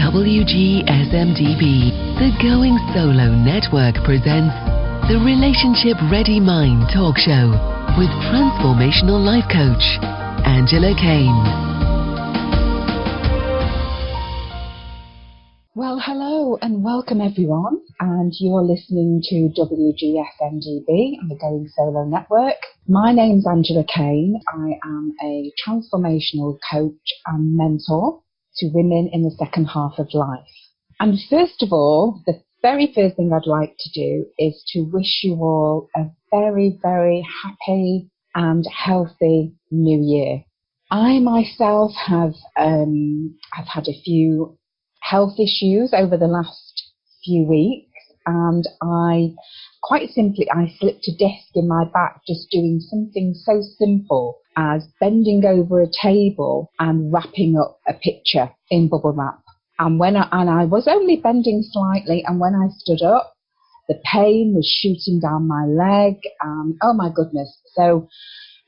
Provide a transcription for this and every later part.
WGSN-DB, the Going Solo Network presents the Relationship Ready Mind Talk Show with transformational life coach, Angela Kane. Well, hello and welcome everyone, and you're listening to WGSN-DB and the Going Solo Network. My name's Angela Kane. I am a transformational coach and mentor to women in the second half of life. And first of all, the very first thing I'd like to do is to wish you all a very, very happy and healthy new year. I myself have had a few health issues over the last few weeks, and I slipped a disc in my back just doing something so simple as bending over a table and wrapping up a picture in bubble wrap. And I was only bending slightly, and when I stood up, the pain was shooting down my leg. Oh my goodness. So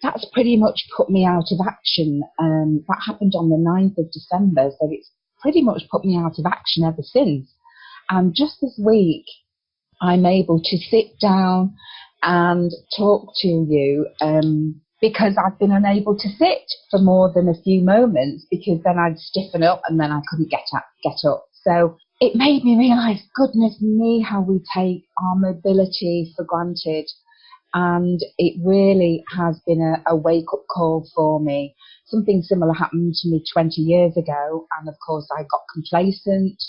that's pretty much put me out of action. That happened on the 9th of December. So it's pretty much put me out of action ever since. And just this week, I'm able to sit down and talk to you because I've been unable to sit for more than a few moments, because then I'd stiffen up and then I couldn't get up. So it made me realise, goodness me, how we take our mobility for granted. And it really has been a wake-up call for me. Something similar happened to me 20 years ago, and of course I got complacent.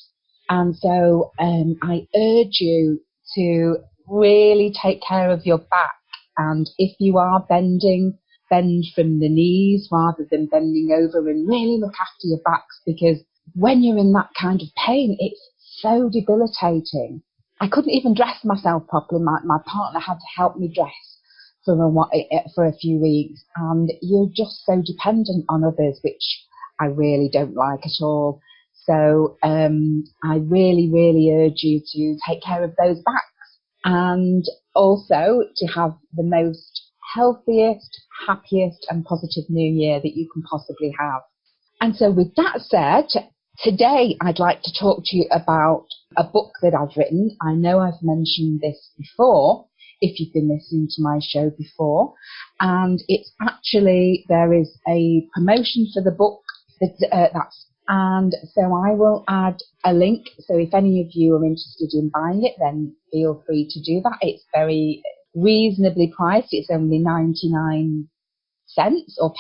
And so I urge you to really take care of your back. And if you are bending, bend from the knees rather than bending over, and really look after your backs, because when you're in that kind of pain, it's so debilitating. I couldn't even dress myself properly. My partner had to help me dress for a few weeks, and you're just so dependent on others, which I really don't like at all. So I really, really urge you to take care of those backs, and also to have the most healthiest, happiest and positive new year that you can possibly have. And so with that said, today I'd like to talk to you about a book that I've written. I know I've mentioned this before, if you've been listening to my show before, and it's actually, there is a promotion for the book and so I will add a link. So if any of you are interested in buying it, then feel free to do that. It's very reasonably priced. It's only 99 cents or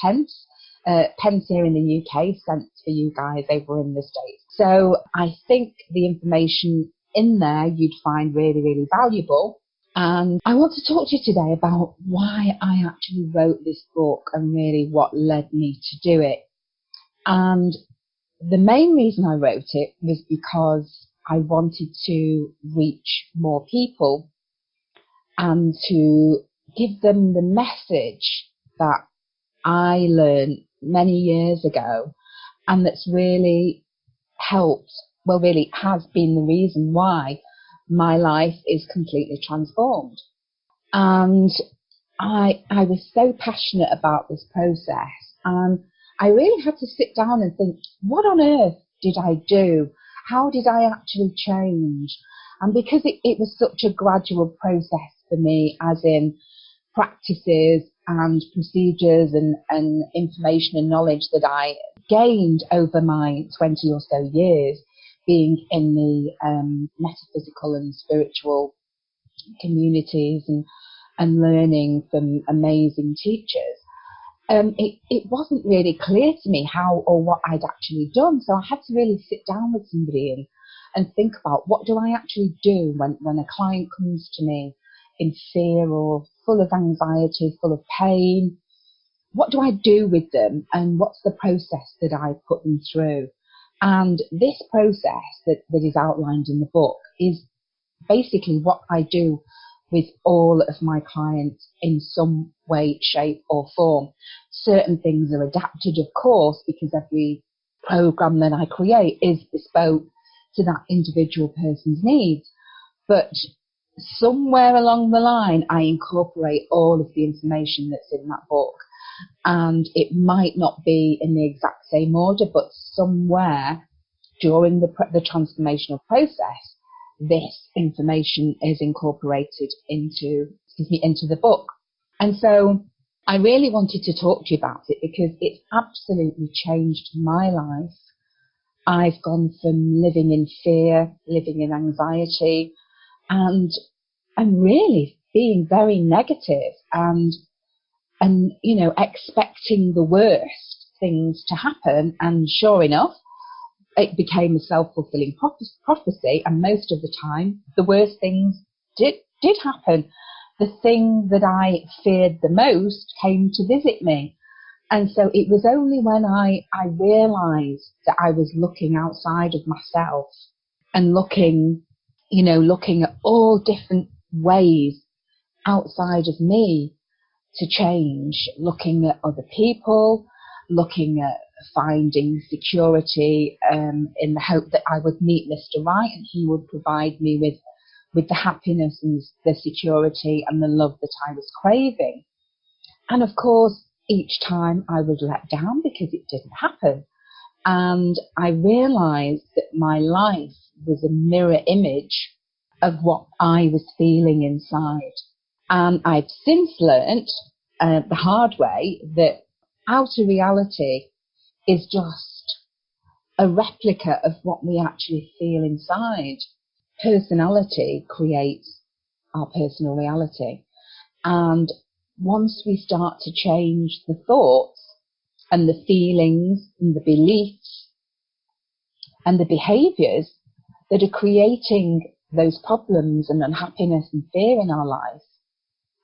pence. Pence here in the UK, cents for you guys over in the States. So I think the information in there you'd find really, really valuable. And I want to talk to you today about why I actually wrote this book and really what led me to do it. And the main reason I wrote it was because I wanted to reach more people and to give them the message that I learned many years ago, and that's really helped, well, really has been the reason why my life is completely transformed. And I was so passionate about this process, and I really had to sit down and think, what on earth did I do? How did I actually change? And because it was such a gradual process for me, as in practices and procedures and information and knowledge that I gained over my 20 or so years being in the metaphysical and spiritual communities and learning from amazing teachers, it wasn't really clear to me how or what I'd actually done. So I had to really sit down with somebody and think about, what do I actually do when a client comes to me in fear or full of anxiety, full of pain? What do I do with them, and what's the process that I put them through? And this process that is outlined in the book is basically what I do with all of my clients in some way, shape or form. Certain things are adapted, of course, because every program that I create is bespoke to that individual person's needs. But somewhere along the line, I incorporate all of the information that's in that book. And it might not be in the exact same order, but somewhere during the transformational process, this information is incorporated into the book. And so I really wanted to talk to you about it because it's absolutely changed my life. I've gone from living in fear, living in anxiety, and really being very negative and expecting the worst things to happen. And sure enough, it became a self-fulfilling prophecy. And most of the time, the worst things did happen. The thing that I feared the most came to visit me. And so it was only when I realized that I was looking outside of myself and looking at all different ways outside of me to change, looking at other people, looking at finding security in the hope that I would meet Mr. Right and he would provide me with the happiness and the security and the love that I was craving. And of course, each time I was let down because it didn't happen. And I realized that my life was a mirror image of what I was feeling inside. And I've since learnt the hard way that outer reality is just a replica of what we actually feel inside. Personality creates our personal reality. And once we start to change the thoughts and the feelings and the beliefs and the behaviours that are creating those problems and unhappiness and fear in our life,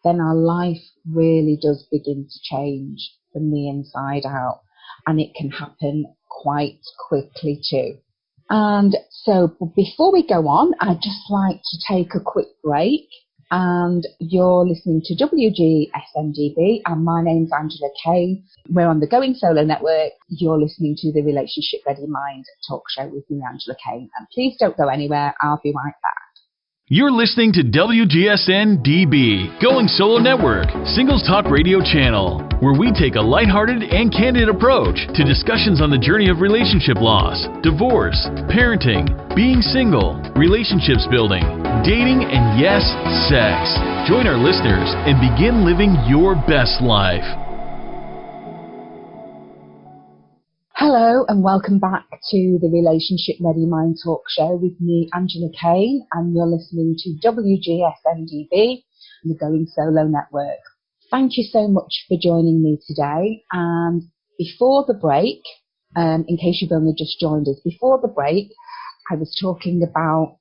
then our life really does begin to change from the inside out. And it can happen quite quickly too. And so before we go on, I'd just like to take a quick break. And you're listening to WGSN-DB, and my name's Angela Kane. We're on the Going Solo Network. You're listening to the Relationship Ready Mind talk show with me, Angela Kane. And please don't go anywhere. I'll be right back. You're listening to WGSN-DB, Going Solo Network, Singles Talk Radio channel, where we take a lighthearted and candid approach to discussions on the journey of relationship loss, divorce, parenting, being single, relationships building, dating, and yes, sex. Join our listeners and begin living your best life. Hello and welcome back to the Relationship Ready Mind talk show with me, Angela Kane, and you're listening to WGSN-DB, the Going Solo Network. Thank you so much for joining me today. And before the break, in case you've only just joined us, before the break, I was talking about,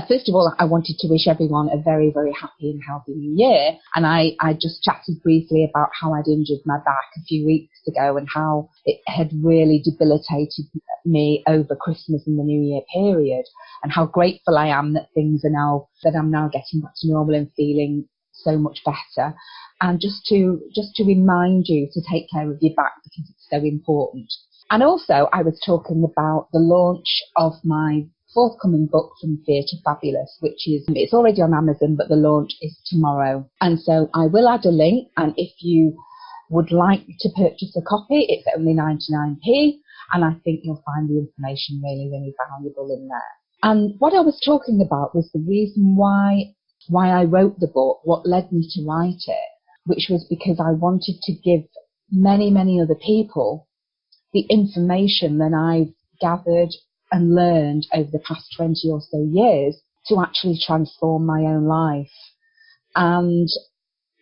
first of all, I wanted to wish everyone a very, very happy and healthy new year. And I just chatted briefly about how I'd injured my back a few weeks ago and how it had really debilitated me over Christmas and the New Year period, and how grateful I am that I'm now getting back to normal and feeling so much better. And just to remind you to take care of your back because it's so important. And also I was talking about the launch of my forthcoming book, From Fear to Fabulous, it's already on Amazon, but the launch is tomorrow. And so I will add a link, and if you would like to purchase a copy, it's only 99p, and I think you'll find the information really, really valuable in there. And what I was talking about was the reason why I wrote the book, what led me to write it, which was because I wanted to give many, many other people the information that I've gathered and learned over the past 20 or so years to actually transform my own life. And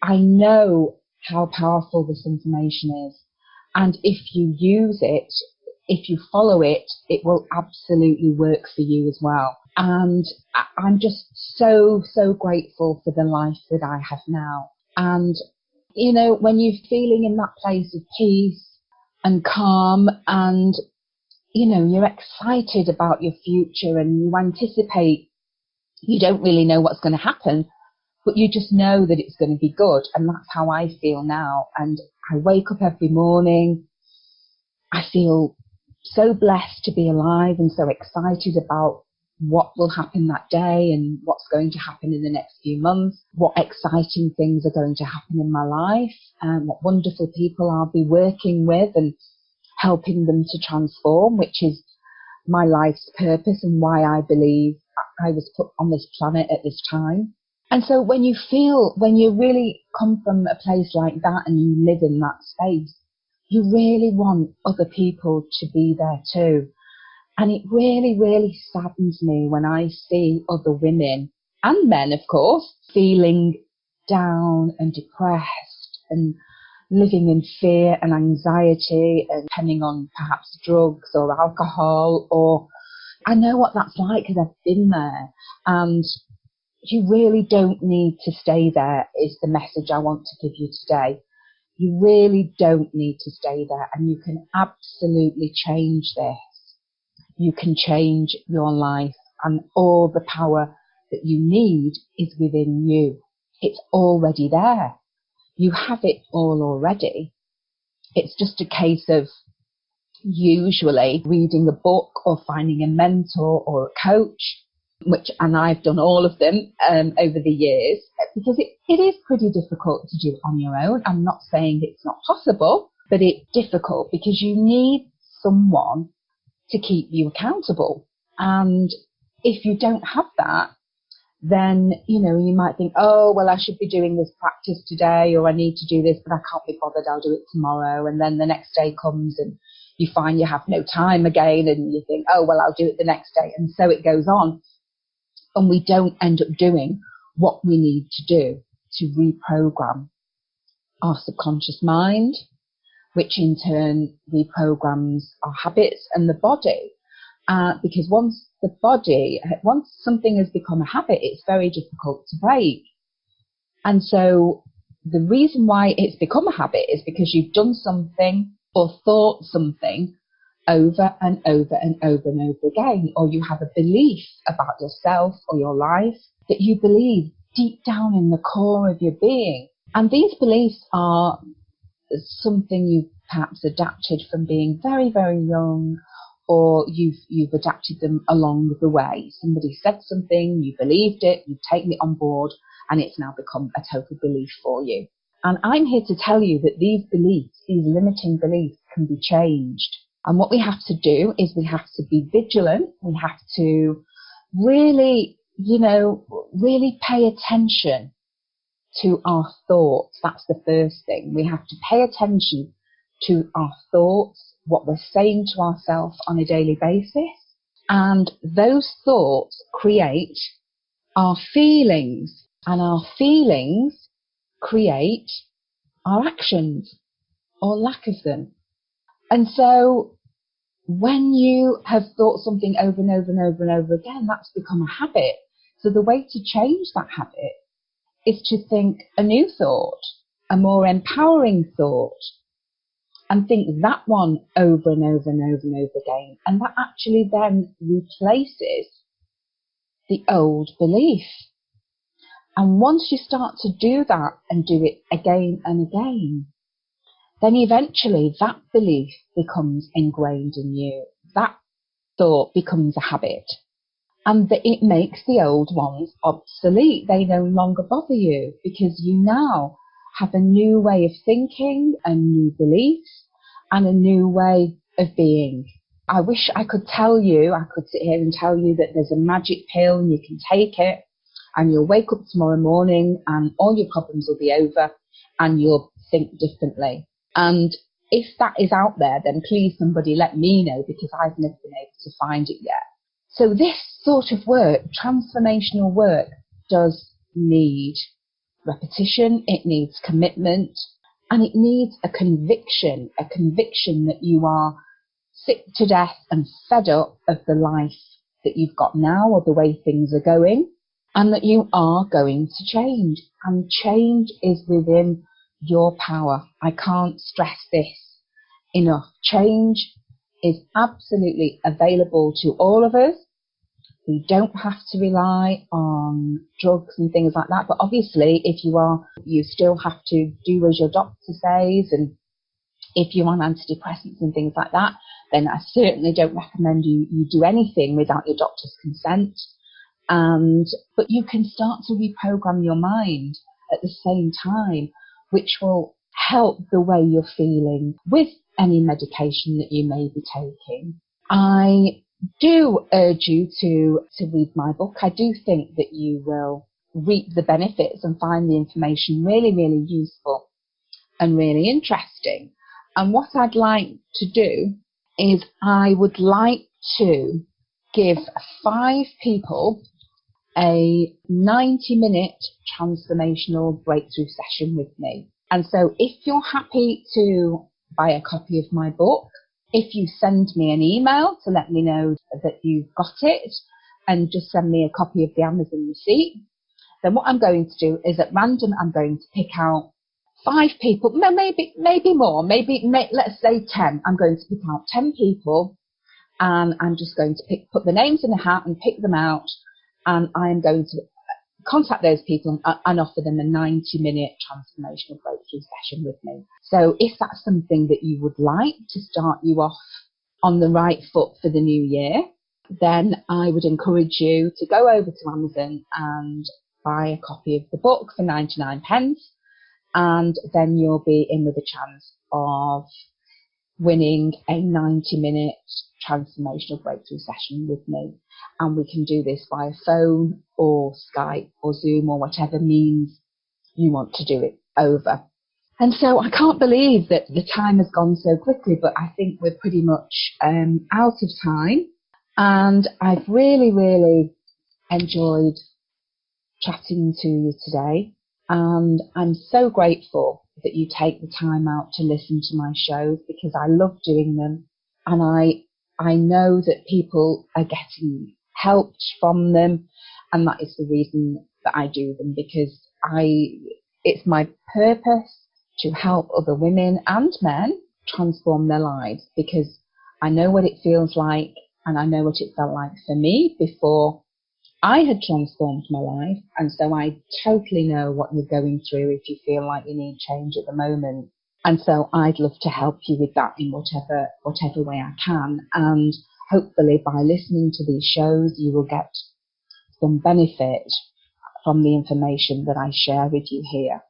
I know how powerful this information is. And if you use it, if you follow it, it will absolutely work for you as well. And I'm just so, so grateful for the life that I have now. And, when you're feeling in that place of peace and calm and you're excited about your future and you anticipate, you don't really know what's going to happen, but you just know that it's going to be good. And that's how I feel now. And I wake up every morning. I feel so blessed to be alive and so excited about what will happen that day and what's going to happen in the next few months, what exciting things are going to happen in my life, and what wonderful people I'll be working with and helping them to transform, which is my life's purpose and why I believe I was put on this planet at this time. And so when you really come from a place like that and you live in that space, you really want other people to be there too. And it really, really saddens me when I see other women and men, of course, feeling down and depressed and living in fear and anxiety and depending on perhaps drugs or alcohol. Or I know what that's like because I've been there. And you really don't need to stay there is the message I want to give you today. You really don't need to stay there, and you can absolutely change this. You can change your life, and all the power that you need is within you. It's already there. You have it all already. It's just a case of usually reading a book or finding a mentor or a coach, and I've done all of them over the years, because it is pretty difficult to do it on your own. I'm not saying it's not possible, but it's difficult because you need someone to keep you accountable. And if you don't have that, then, you might think, oh, well, I should be doing this practice today, or I need to do this, but I can't be bothered, I'll do it tomorrow. And then the next day comes and you find you have no time again, and you think, oh, well, I'll do it the next day. And so it goes on. And we don't end up doing what we need to do to reprogram our subconscious mind, which in turn reprograms our habits and the body. Because once something has become a habit, it's very difficult to break. And so the reason why it's become a habit is because you've done something or thought something over and over and over and over again, or you have a belief about yourself or your life that you believe deep down in the core of your being. And these beliefs are something you've perhaps adapted from being very, very young, or you've adapted them along the way. Somebody said something, you believed it, you've taken it on board, and it's now become a total belief for you. And I'm here to tell you that these beliefs, these limiting beliefs, can be changed. And what we have to do is we have to be vigilant. We have to really, really pay attention to our thoughts. That's the first thing. We have to pay attention to our thoughts, what we're saying to ourselves on a daily basis. And those thoughts create our feelings, and our feelings create our actions or lack of them. And so when you have thought something over and over and over and over again, that's become a habit. So the way to change that habit is to think a new thought, a more empowering thought, and think that one over and over and over and over again. And that actually then replaces the old belief. And once you start to do that and do it again and again, then eventually that belief becomes ingrained in you. That thought becomes a habit. And it makes the old ones obsolete. They no longer bother you because you now have a new way of thinking, a new beliefs, and a new way of being. I wish I could sit here and tell you that there's a magic pill and you can take it and you'll wake up tomorrow morning and all your problems will be over and you'll think differently. And if that is out there, then please somebody let me know, because I've never been able to find it yet. So this sort of work, transformational work, does need repetition, it needs commitment, and it needs a conviction that you are sick to death and fed up of the life that you've got now or the way things are going, and that you are going to change. And change is within your power. I can't stress this enough. Change is absolutely available to all of us. We don't have to rely on drugs and things like that. But obviously, if you are, you still have to do as your doctor says. And if you're on antidepressants and things like that, then I certainly don't recommend you do anything without your doctor's consent. But you can start to reprogram your mind at the same time, which will help the way you're feeling with any medication that you may be taking. I do urge you to read my book. I do think that you will reap the benefits and find the information really, really useful and really interesting. And what I'd like to do is I would like to give 5 people a 90-minute transformational breakthrough session with me. And so if you're happy to buy a copy of my book, if you send me an email to let me know that you've got it and just send me a copy of the Amazon receipt, then what I'm going to do is at random, I'm going to pick out 5 people, maybe more, let's say 10. I'm going to pick out 10 people and I'm just going to put the names in a hat and pick them out, and I'm going to contact those people and offer them a 90-minute transformational breakthrough session with me. So if that's something that you would like to start you off on the right foot for the new year, then I would encourage you to go over to Amazon and buy a copy of the book for 99 pence, and then you'll be in with a chance of winning a 90-minute transformational breakthrough session with me. And we can do this via phone or Skype or Zoom or whatever means you want to do it over. And so I can't believe that the time has gone so quickly, but I think we're pretty much out of time. And I've really, really enjoyed chatting to you today. And I'm so grateful that you take the time out to listen to my shows, because I love doing them. And I know that people are getting helped from them. And that is the reason that I do them, because it's my purpose to help other women and men transform their lives, because I know what it feels like, and I know what it felt like for me before I had transformed my life. And so I totally know what you're going through if you feel like you need change at the moment. And so I'd love to help you with that in whatever way I can. And hopefully by listening to these shows, you will get some benefit from the information that I share with you here.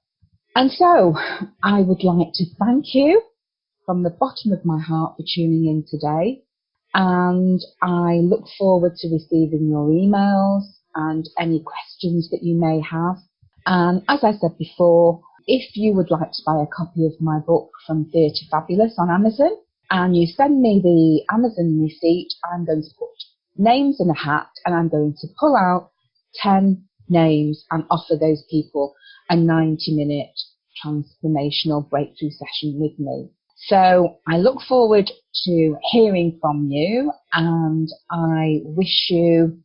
And so I would like to thank you from the bottom of my heart for tuning in today. And I look forward to receiving your emails and any questions that you may have. And as I said before, if you would like to buy a copy of my book From Fear to Fabulous on Amazon, and you send me the Amazon receipt, I'm going to put names in a hat, and I'm going to pull out 10 names and offer those people a 90-minute transformational breakthrough session with me. So I look forward to hearing from you, and I wish you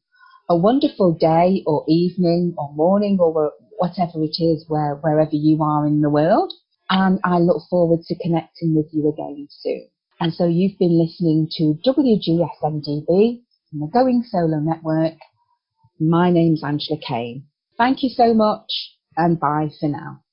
a wonderful day or evening or morning or whatever it is, wherever you are in the world. And I look forward to connecting with you again soon. And so you've been listening to WGSN-DB from the Going Solo Network. My name's Angela Kane. Thank you so much, and bye for now.